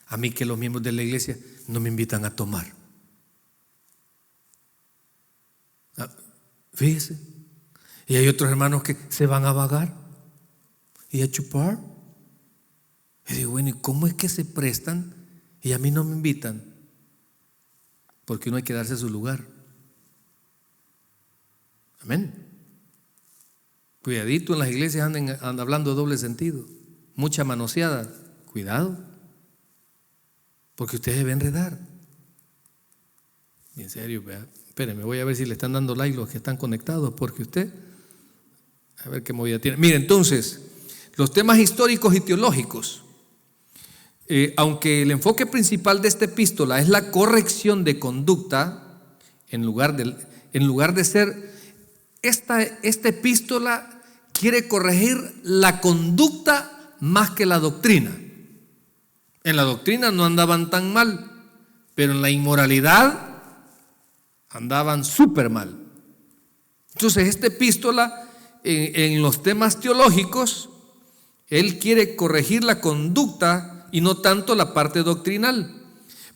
a mí que los miembros de la iglesia no me invitan a tomar. Fíjese. Y hay otros hermanos que se van a vagar y a chupar. Y digo, bueno, ¿y cómo es que se prestan y a mí no me invitan? Porque uno hay que darse su lugar. Amén. Cuidadito en las iglesias andan hablando doble sentido. Mucha manoseada. Cuidado. Porque usted se va a enredar. En serio, espérenme, voy a ver si le están dando like los que están conectados, porque usted, a ver qué movida tiene. Mire, entonces, los temas históricos y teológicos, aunque el enfoque principal de esta epístola es la corrección de conducta, en lugar de ser, esta epístola quiere corregir la conducta más que la doctrina. En la doctrina no andaban tan mal, pero en la inmoralidad andaban súper mal. Entonces esta epístola en los temas teológicos, él quiere corregir la conducta y no tanto la parte doctrinal.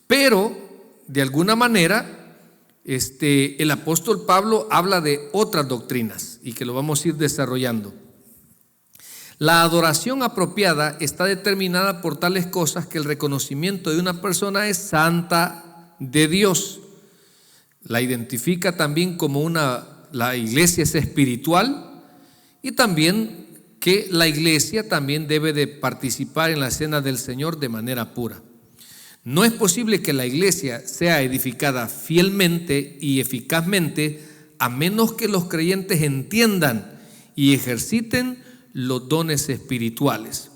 Pero de alguna manera el apóstol Pablo habla de otras doctrinas y que lo vamos a ir desarrollando. La adoración apropiada está determinada por tales cosas que el reconocimiento de una persona es santa de Dios. La identifica también como la iglesia es espiritual y también que la iglesia también debe de participar en la cena del Señor de manera pura. No es posible que la iglesia sea edificada fielmente y eficazmente a menos que los creyentes entiendan y ejerciten los dones espirituales.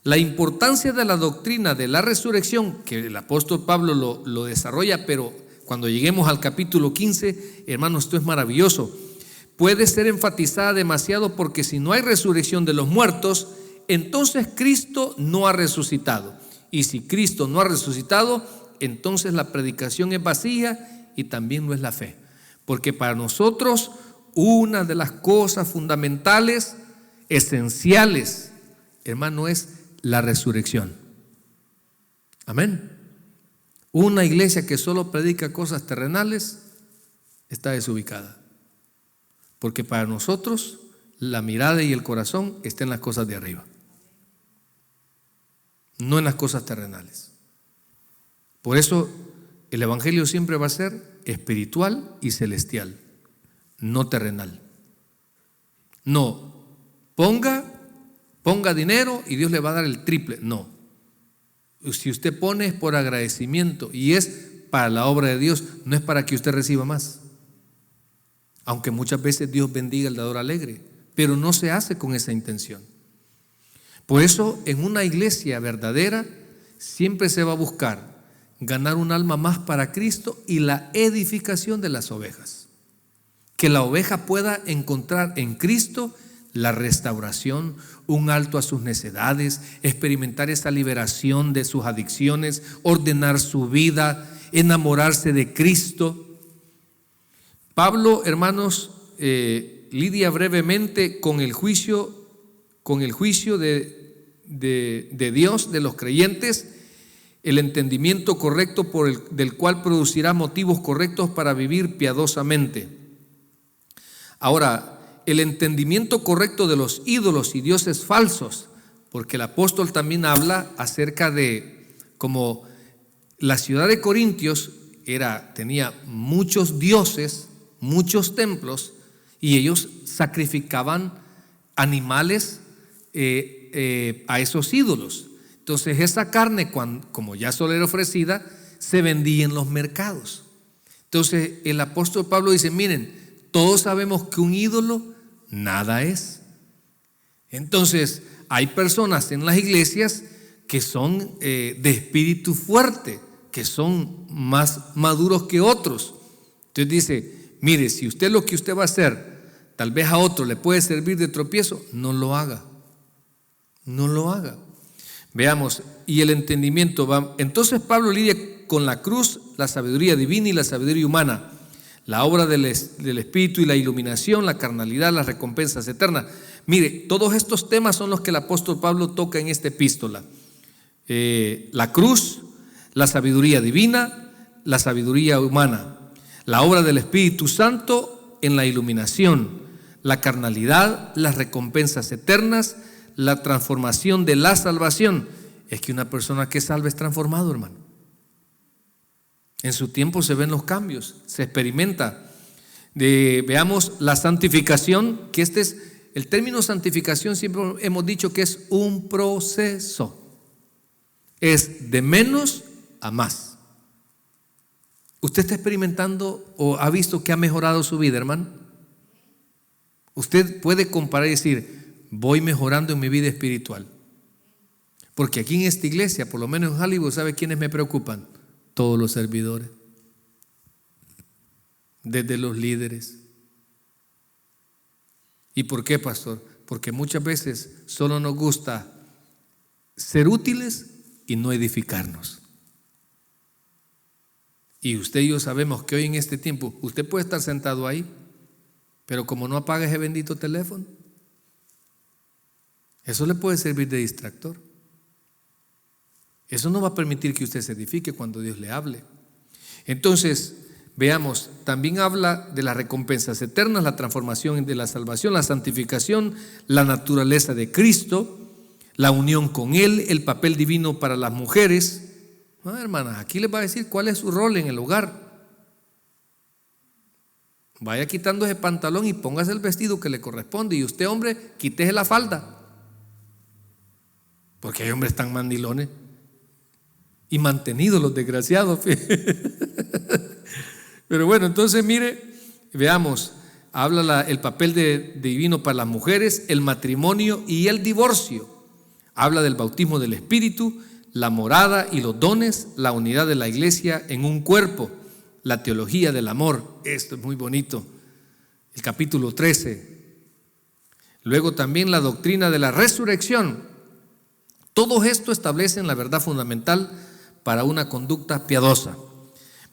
La importancia de la doctrina de la resurrección, que el apóstol Pablo lo desarrolla, pero cuando lleguemos al capítulo 15, hermanos, esto es maravilloso, puede ser enfatizada demasiado, porque si no hay resurrección de los muertos, entonces Cristo no ha resucitado. Y si Cristo no ha resucitado, entonces la predicación es vacía y también lo es la fe. Porque para nosotros una de las cosas fundamentales, esenciales, hermano, es la resurrección. Amén. Una iglesia que solo predica cosas terrenales está desubicada. Porque para nosotros la mirada y el corazón está en las cosas de arriba, no en las cosas terrenales. Por eso el evangelio siempre va a ser espiritual y celestial, no terrenal. No, ponga dinero y Dios le va a dar el triple. No. Si usted pone es por agradecimiento y es para la obra de Dios, no es para que usted reciba más. Aunque muchas veces Dios bendiga al dador alegre, pero no se hace con esa intención. Por eso en una iglesia verdadera siempre se va a buscar ganar un alma más para Cristo y la edificación de las ovejas. Que la oveja pueda encontrar en Cristo la restauración, un alto a sus necedades, experimentar esa liberación de sus adicciones, ordenar su vida, enamorarse de Cristo. Pablo, hermanos, lidia brevemente con el juicio de Dios, de los creyentes, el entendimiento correcto del cual producirá motivos correctos para vivir piadosamente. Ahora, el entendimiento correcto de los ídolos y dioses falsos, porque el apóstol también habla acerca de cómo la ciudad de Corintios tenía muchos dioses, muchos templos, y ellos sacrificaban animales a esos ídolos. Entonces esa carne, como ya solo era ofrecida, se vendía en los mercados. Entonces el apóstol Pablo dice, miren, todos sabemos que un ídolo nada es. Entonces hay personas en las iglesias que son de espíritu fuerte, que son más maduros que otros. Entonces dice, mire, si usted lo que usted va a hacer, tal vez a otro le puede servir de tropiezo, no lo haga. No lo haga. Veamos, y el entendimiento va. Entonces Pablo lidia con la cruz, la sabiduría divina y la sabiduría humana, la obra del Espíritu y la iluminación, la carnalidad, las recompensas eternas. Mire, todos estos temas son los que el apóstol Pablo toca en esta epístola. La cruz, la sabiduría divina, la sabiduría humana, la obra del Espíritu Santo en la iluminación, la carnalidad, las recompensas eternas, la transformación de la salvación. Es que una persona que es salva es transformado, hermano. En su tiempo se ven los cambios, se experimenta. Veamos la santificación, que el término santificación siempre hemos dicho que es un proceso. Es de menos a más. ¿Usted está experimentando o ha visto que ha mejorado su vida, hermano? Usted puede comparar y decir, voy mejorando en mi vida espiritual. Porque aquí en esta iglesia, por lo menos en Hollywood, ¿sabe quiénes me preocupan? Todos los servidores, desde los líderes. ¿Y por qué, pastor? Porque muchas veces solo nos gusta ser útiles y no edificarnos. Y usted y yo sabemos que hoy en este tiempo usted puede estar sentado ahí, pero como no apaga ese bendito teléfono, eso le puede servir de distractor. Eso no va a permitir que usted se edifique cuando Dios le hable. Entonces, veamos, también habla de las recompensas eternas, la transformación de la salvación, la santificación, la naturaleza de Cristo, la unión con Él, el papel divino para las mujeres. Hermanas, aquí les va a decir cuál es su rol en el hogar. Vaya quitando ese pantalón y póngase el vestido que le corresponde. Y usted, hombre, quítese la falda. Porque hay hombres tan mandilones y mantenidos los desgraciados. Pero bueno, entonces mire, veamos, habla el papel divino para las mujeres, el matrimonio y el divorcio. Habla del bautismo del Espíritu, la morada y los dones, la unidad de la iglesia en un cuerpo, la teología del amor. Esto es muy bonito. El capítulo 13. Luego también la doctrina de la resurrección. Todo esto establece la verdad fundamental para una conducta piadosa.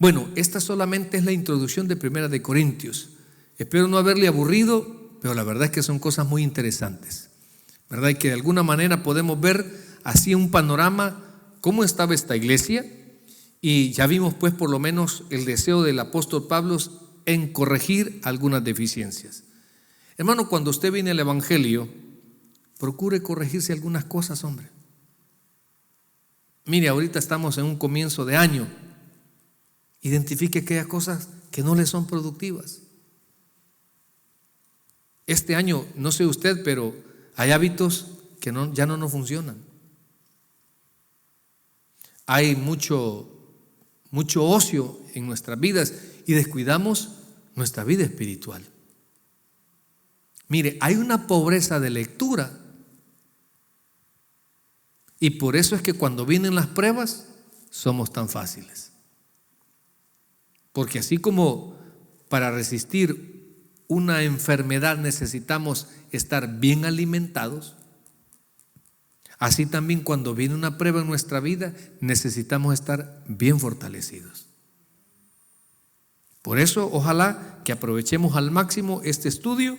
Bueno, esta solamente es la introducción de Primera de Corintios. Espero no haberle aburrido, pero la verdad es que son cosas muy interesantes, ¿verdad? Y que de alguna manera podemos ver así un panorama cómo estaba esta iglesia, y ya vimos pues por lo menos el deseo del apóstol Pablo en corregir algunas deficiencias. Hermano, cuando usted viene al evangelio, procure corregirse algunas cosas, hombre. Mire, ahorita estamos en un comienzo de año. Identifique aquellas cosas que no le son productivas. Este año, no sé usted, pero hay hábitos que ya no nos funcionan. Hay mucho ocio en nuestras vidas y descuidamos nuestra vida espiritual. Mire, hay una pobreza de lectura, y por eso es que cuando vienen las pruebas somos tan fáciles. Porque así como para resistir una enfermedad necesitamos estar bien alimentados, así también cuando viene una prueba en nuestra vida necesitamos estar bien fortalecidos. Por eso ojalá que aprovechemos al máximo este estudio,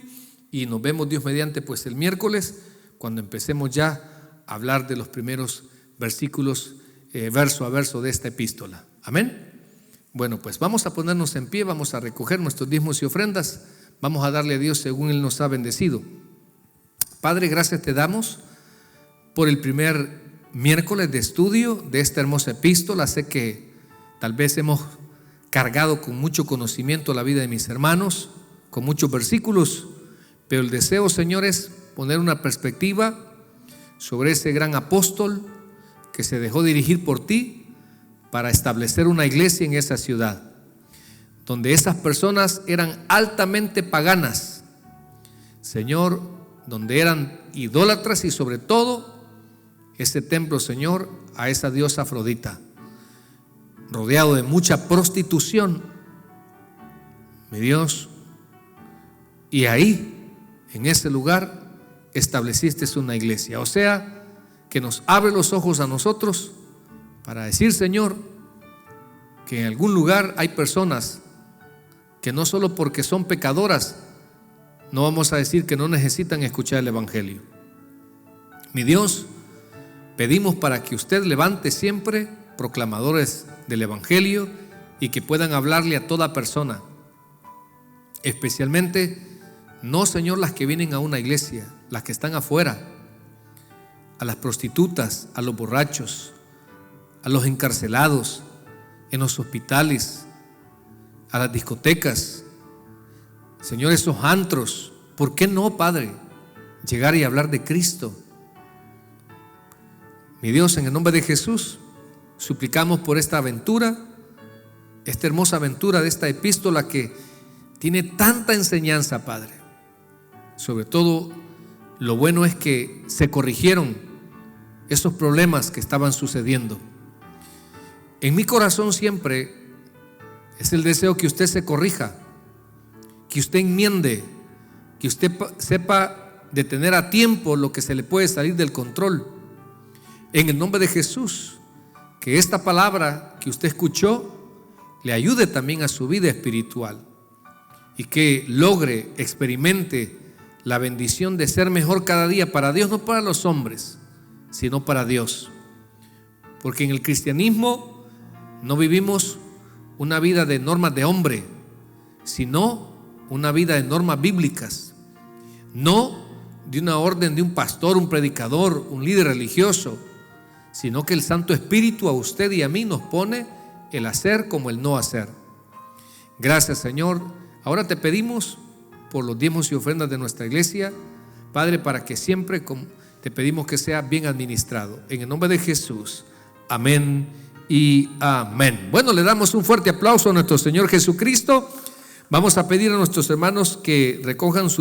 y nos vemos Dios mediante pues el miércoles, cuando empecemos ya a hablar de los primeros versículos verso a verso de esta epístola. Amén. Bueno, pues vamos a ponernos en pie, vamos a recoger nuestros diezmos y ofrendas, vamos a darle a Dios según Él nos ha bendecido. Padre, gracias te damos por el primer miércoles de estudio de esta hermosa epístola. Sé que tal vez hemos cargado con mucho conocimiento la vida de mis hermanos, con muchos versículos, pero el deseo, Señor, es poner una perspectiva sobre ese gran apóstol que se dejó dirigir por ti para establecer una iglesia en esa ciudad, donde esas personas eran altamente paganas, Señor, donde eran idólatras, y sobre todo ese templo, Señor, a esa diosa Afrodita, rodeado de mucha prostitución, mi Dios, y ahí, en ese lugar, estableciste una iglesia. O sea, que nos abre los ojos a nosotros para decir, Señor, que en algún lugar hay personas que no solo porque son pecadoras, no vamos a decir que no necesitan escuchar el evangelio. Mi Dios, pedimos para que usted levante siempre proclamadores del evangelio y que puedan hablarle a toda persona, especialmente no, Señor, las que vienen a una iglesia, las que están afuera, a las prostitutas, a los borrachos, a los encarcelados en los hospitales, a las discotecas, Señor, esos antros. ¿Por qué no, Padre, llegar y hablar de Cristo? Mi Dios, en el nombre de Jesús, suplicamos por esta aventura, esta hermosa aventura de esta epístola que tiene tanta enseñanza, Padre. Sobre todo, lo bueno es que se corrigieron esos problemas que estaban sucediendo. En mi corazón siempre es el deseo que usted se corrija, que usted enmiende, que usted sepa detener a tiempo lo que se le puede salir del control. En el nombre de Jesús, que esta palabra que usted escuchó le ayude también a su vida espiritual y que logre, experimente la bendición de ser mejor cada día para Dios, no para los hombres, sino para Dios. Porque en el cristianismo no vivimos una vida de normas de hombre, sino una vida de normas bíblicas, no de una orden de un pastor, un predicador, un líder religioso, sino que el Santo Espíritu a usted y a mí nos pone el hacer como el no hacer. Gracias, Señor. Ahora te pedimos por los diezmos y ofrendas de nuestra iglesia, Padre, para que siempre te pedimos que sea bien administrado. En el nombre de Jesús, amén y amén. Bueno, le damos un fuerte aplauso a nuestro Señor Jesucristo. Vamos a pedir a nuestros hermanos que recojan sus